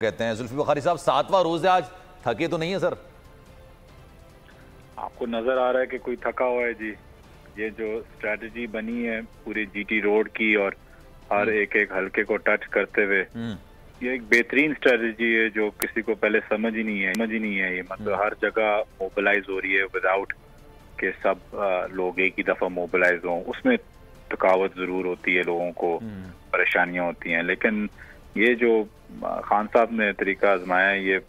कहते हैं जुल्फी बुखारी साहब, 7वां रोज है आज, थके तो नहीं है सर? आपको नजर आ रहा है कि कोई थका हुआ है जी? ये जो स्ट्रेटजी बनी है पूरी जीटी रोड की और हर एक एक हल्के को टच करते हुए, ये एक बेहतरीन स्ट्रेटजी है जो किसी को पहले समझ ही नहीं है। ये मतलब हर जगह मोबिलाइज हो रही है विदाउट के सब लोग एक ही दफा मोबिलाइज हों। उसमें थकावट जरूर होती है, लोगों को परेशानियां होती हैं, लेकिन ये जो खान साहब ने तरीका आजमाया है, ये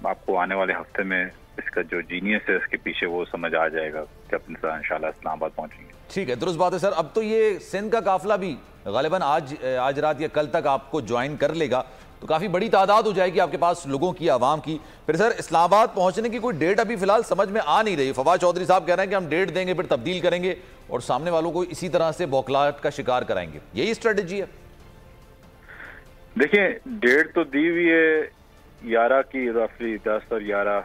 आपको आने वाले हफ्ते में इसका जो जीनियस है इसके पीछे वो समझ आ जाएगा जब इंशाल्लाह इस्लामाबाद पहुंचेंगे। ठीक है, दुरुस्त बात है सर। अब तो ये सिंध का काफिला भी गालिबन आज रात या कल तक आपको ज्वाइन कर लेगा, तो काफी बड़ी तादाद हो जाएगी आपके पास लोगों की, आवाम की। फिर सर इस्लामाबाद पहुंचने की कोई डेट अभी फिलहाल समझ में आ नहीं रही। फवाद चौधरी साहब कह रहे हैं कि हम डेट देंगे फिर तब्दील करेंगे और सामने वालों को इसी तरह से बौखलाहट का शिकार कराएंगे, यही स्ट्रेटेजी है? देखिए, डेट तो दी हुई है 11 की, रफली 10 और 11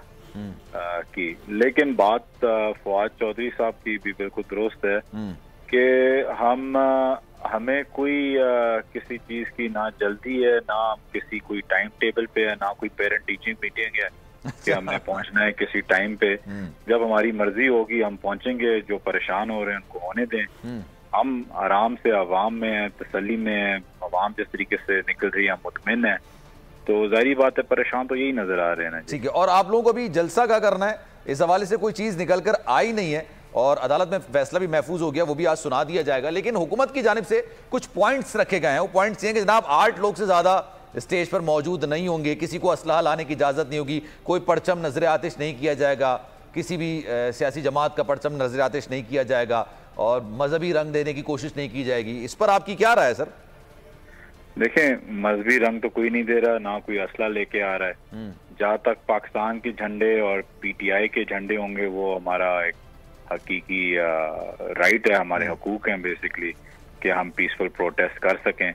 की, लेकिन बात फवाद चौधरी साहब की भी बिल्कुल दुरुस्त है कि हमें कोई किसी चीज की ना जल्दी है, ना किसी कोई टाइम टेबल पे है, ना कोई पेरेंट टीचिंग मीटिंग है कि हमने पहुंचना है किसी टाइम पे। जब हमारी मर्जी होगी हम पहुंचेंगे। जो परेशान हो रहे हैं उनको होने दें। हम आराम से आवाम में हैं, तसल्ली में हैं, आवाम जिस तरीके से निकल रही है मुतमिन है, तो जाहिर बात है परेशान तो यही नजर आ रहे हैं ना। ठीक है, और आप लोगों को भी जलसा क्या करना है, इस हवाले से कोई चीज निकल कर आई नहीं है और अदालत में फैसला भी महफूज हो गया, वो भी आज सुना दिया जाएगा। लेकिन हुकूमत की जानिब से कुछ पॉइंट्स रखे गए हैं। वो पॉइंट्स ये हैं कि जनाब 8 लोग से ज्यादा स्टेज पर मौजूद नहीं होंगे, किसी को असलहा लाने की इजाजत नहीं होगी, कोई परचम नजर आतिश नहीं किया जाएगा, किसी भी सियासी जमात का परचम नजर आतिश नहीं किया जाएगा और मजहबी रंग देने की कोशिश नहीं की जाएगी। इस पर आपकी क्या राय है सर? देखें, मजहबी रंग तो कोई नहीं दे रहा, ना कोई असला लेके आ रहा है। जहाँ तक पाकिस्तान के झंडे और पीटीआई के झंडे होंगे, वो हमारा एक हकीकी राइट है, हमारे हकूक हैं बेसिकली कि हम पीसफुल प्रोटेस्ट कर सकें।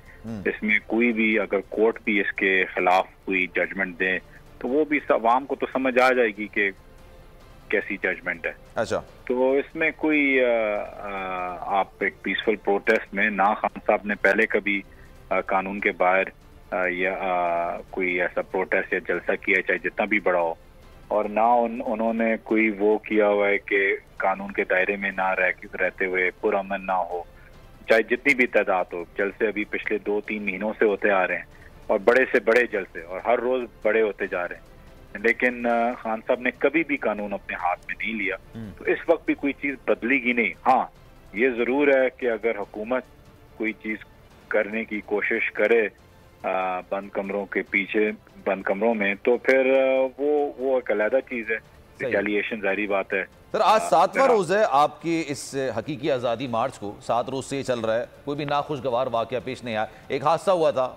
इसमें कोई भी अगर कोर्ट भी इसके खिलाफ कोई जजमेंट दे तो वो भी आवाम को तो समझ आ जाएगी कि कैसी जजमेंट है। अच्छा, तो इसमें कोई आप एक पीसफुल प्रोटेस्ट में ना खान साहब ने पहले कभी कानून के बाहर या कोई ऐसा प्रोटेस्ट या जलसा किया चाहे जितना भी बड़ा हो, और ना उन्होंने कोई वो किया हुआ है कि कानून के दायरे में ना रहते हुए पुरअमन ना हो, चाहे जितनी भी तादाद हो। जलसे अभी पिछले 2-3 महीनों से होते आ रहे हैं और बड़े से बड़े जलसे, और हर रोज बड़े होते जा रहे हैं, लेकिन खान साहब ने कभी भी कानून अपने हाथ में नहीं लिया। तो इस वक्त भी कोई चीज बदलेगी नहीं। हाँ, ये जरूर है कि अगर हुकूमत कोई चीज करने की कोशिश करे बंद कमरों के पीछे, बंद कमरों में, तो फिर वो एक अलग चीज है, रिटेलिएशन, जाहिर बात है। सर आज 7वां रोज है आपकी इस हकीकी आज़ादी मार्च को, 7 रोज से ये चल रहा है, कोई भी नाखुशगवार वाकया पेश नहीं आया। एक हादसा हुआ था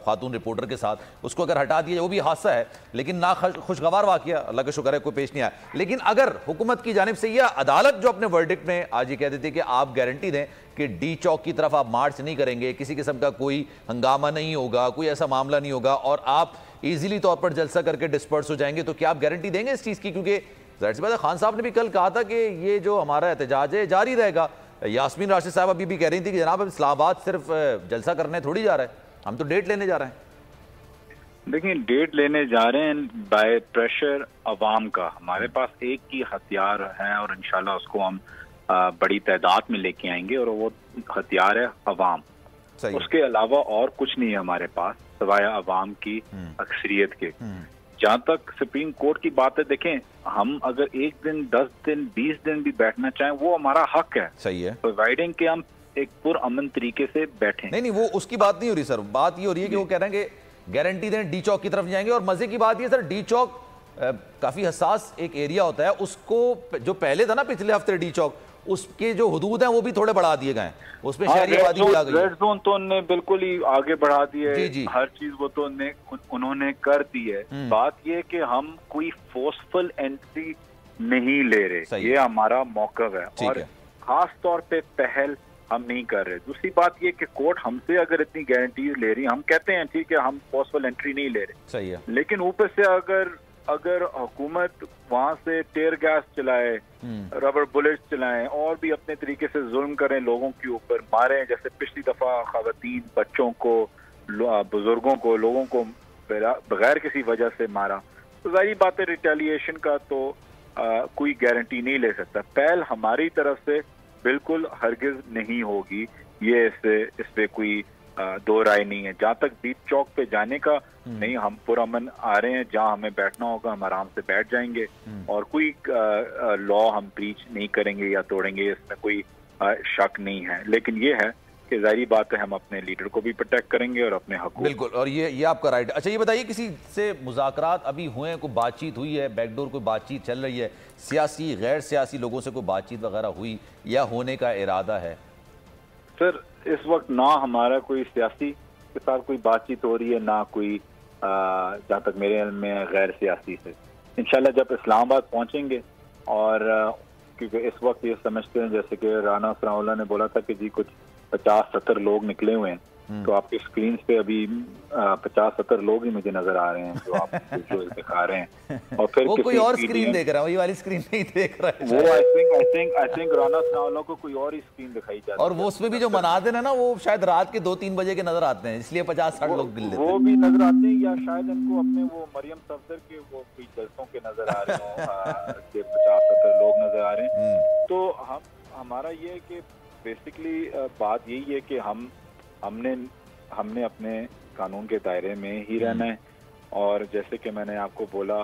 खातून रिपोर्टर के साथ, उसको अगर हटा दिया वो भी हादसा है, लेकिन नाखुशगवार वाकया अल्लाह का शुक्र है कोई पेश नहीं आया। लेकिन अगर हुकूमत की जानिब से या अदालत जो अपने वर्डिक्ट में आज ये कह देती है कि आप गारंटी दें कि डी चौक की तरफ आप मार्च नहीं करेंगे, किसी किस्म का कोई हंगामा नहीं होगा, कोई ऐसा मामला नहीं होगा और आप इजीली तौर पर जलसा करके डिस्पर्स हो जाएंगे, तो क्या आप गारंटी देंगे इस चीज़ की? क्योंकि जाहिर सी बात है खान साहब ने भी कल कहा था कि ये जो हमारा एहतजाज है जारी रहेगा। यास्मीन राशिद साहब अभी भी कह रही थी कि जनाब इस्लामाबाद सिर्फ जलसा करने थोड़ी जा रहा है, हम तो डेट लेने जा रहे हैं। देखिए, डेट लेने जा रहे हैं बाय प्रेशर अवाम का। हमारे पास एक ही हथियार है और इंशाल्लाह उसको हम बड़ी तादाद में लेके आएंगे, और वो हथियार है अवाम। उसके अलावा और कुछ नहीं है हमारे पास सिवाय अवाम की अक्सरियत के। जहाँ तक सुप्रीम कोर्ट की बात है, देखें, हम अगर 1 दिन, 10 दिन, 20 दिन भी बैठना चाहें वो हमारा हक है। सही है, प्रोवाइडिंग के हम एक पुरअमन तरीके से बैठें। नहीं, वो उसकी बात नहीं हो रही सर, बात ये हो रही है कि वो कह रहे हैं कि गारंटी दें डी चौक की तरफ जाएंगे। और मजे की बात ये सर, डी चौक काफी हसास एक एरिया होता है, उसको जो पहले था ना पिछले हफ्ते डी चौक, उसके जो हुदूद हैं वो भी थोड़े बढ़ा दिए गए, उसमें शहरी आबादी भी आ गई। रेड जोन तो उन्होंने बिल्कुल ही आगे बढ़ा दी है, हर चीज वो तो उन्होंने कर दी है। बात ये कि हम कोई फोर्सफुल एंट्री नहीं ले रहे, ये हमारा मौकव है और खास तौर पे पहल हम नहीं कर रहे। दूसरी बात ये कि कोर्ट हमसे अगर इतनी गारंटीज ले रही, हम कहते हैं ठीक है हम फोर्सफुल एंट्री नहीं ले रहे, सही है, लेकिन ऊपर से अगर हुकूमत वहां से टेयर गैस चलाए, रबर बुलेट चलाएं और भी अपने तरीके से जुल्म करें, लोगों के ऊपर मारें, जैसे पिछली दफा खवातीन, बच्चों को, बुजुर्गों को, लोगों को बगैर किसी वजह से मारा, तो जाहिर बात है रिटेलिएशन का तो कोई गारंटी नहीं ले सकता। पहल हमारी तरफ से बिल्कुल हरगिज नहीं होगी, ये इस पे कोई दो राय नहीं है। जहाँ तक बीच चौक पे जाने का नहीं, हम पुरअमन आ रहे हैं, जहाँ हमें बैठना होगा हम आराम से बैठ जाएंगे और कोई लॉ हम ब्रीच नहीं करेंगे या तोड़ेंगे, इसमें कोई शक नहीं है। लेकिन ये है कि जाहिर बात है हम अपने लीडर को भी प्रोटेक्ट करेंगे और अपने हक। बिल्कुल, और ये आपका राइट। अच्छा ये बताइए, किसी से मुज़ाकरात अभी हुए हैं, कोई बातचीत हुई है, बैकडोर कोई बातचीत चल रही है, सियासी गैर सियासी लोगों से कोई बातचीत वगैरह हुई या होने का इरादा है? सर इस वक्त ना हमारा कोई सियासी के साथ कोई बातचीत हो रही है, ना कोई जहाँ तक मेरे इल्म में गैर सियासी से। इंशाल्लाह जब इस्लामाबाद पहुंचेंगे, और क्योंकि इस वक्त ये समझते हैं जैसे कि राना सनाउल्लाह ने बोला था कि जी कुछ 50-70 लोग निकले हुए हैं, तो आपकी स्क्रीन पे अभी 50-70 लोग ही मुझे नजर आ रहे हैं जो आप विजुअल दिखा रहे हैं। और फिर वो कोई और स्क्रीन देख रहा है, वही वाली स्क्रीन नहीं देख रहा है वो। आई थिंक राना सनाउल्लाह को कोई और ही स्क्रीन दिखाई जाती है, और वो उसमें भी जो मनाजिर है ना, वो शायद रात के 2-3 बजे के नजर आते हैं, इसलिए 50-60 लोग गिन लेते हैं। वो भी नजर आते हैं, या शायद इनको अपने वो मरियम सफदर के वो कोई जलसों के नजर आ रहे हो कि 50-70 लोग नजर आ रहे हैं। तो हमारा ये है कि बेसिकली बात यही है कि हमने अपने कानून के दायरे में ही रहना है। और जैसे कि मैंने आपको बोला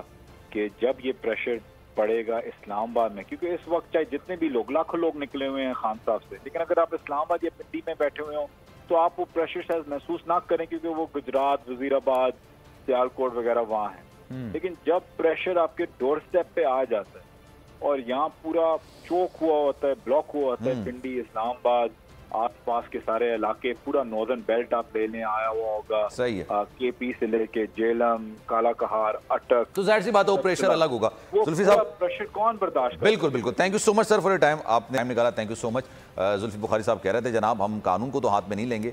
कि जब ये प्रेशर पड़ेगा इस्लामाबाद में, क्योंकि इस वक्त चाहे जितने भी लोग, लाखों लोग निकले हुए हैं खान साहब से, लेकिन अगर आप इस्लामाबाद या पिंडी में बैठे हुए हो तो आप वो प्रेशर शायद महसूस ना करें, क्योंकि वो गुजरात, वजीराबाद, सियालकोट वगैरह वहाँ है। लेकिन जब प्रेशर आपके डोर स्टेप पे आ जाता है और यहाँ पूरा चौक हुआ होता है, ब्लॉक हुआ होता है, पिंडी, इस्लामाबाद, आसपास के सारे इलाके, पूरा नॉर्दर्न बेल्ट आप लेने आया हुआ होगा, सही है, केपी से लेके जेलम, काला कहार, अटक, तो जाहिर सी बात है वो प्रेशर अलग होगा। जुल्फी साहब, प्रेशर कौन बर्दाश्त करेगा? बिल्कुल बिल्कुल, thank you so much sir for your time, आपने टाइम निकाला, thank you so much. Zulfi Bukhari साहब कह रहे थे जनाब हम कानून को तो हाथ में नहीं लेंगे,